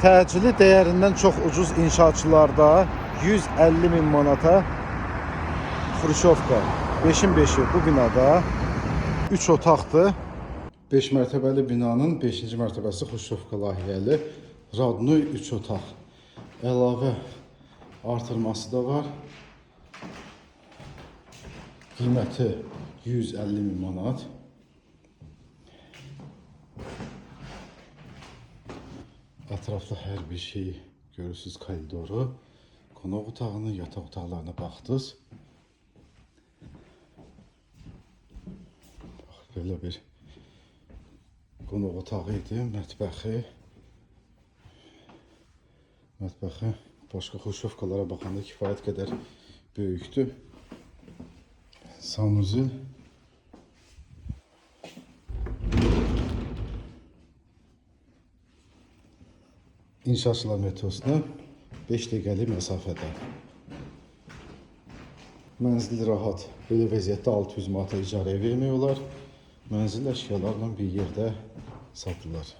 Təcili dəyərindən çox ucuz inşaatçılarda 150 min manata Xruşovka 5'in 5'i bu binada 3 otaqdır. 5 mərtəbəli binanın 5-ci mərtəbəsi Xruşovka layihəli Radnoy 3 otaq. Əlavə artırması da var. Qiyməti 150 min manat. Ətraflı hər bir şey görürsünüz, koridoru. Qonaq otağını, yataq otaqlarına baxdınız. Böyle bir qonaq otağı idi, mətbəxi. Mətbəxi başqa Xruşovkalara baxanda kifayət qədər böyükdür. Sanuzil. İnşaatçılar metrosuna 5 dəqiqəlik məsafədə. Mənzil rahat. Belə vəziyyətdə 600 manata icarəyə vermək olar. Mənzil əşyalarla bir yerdə satılır.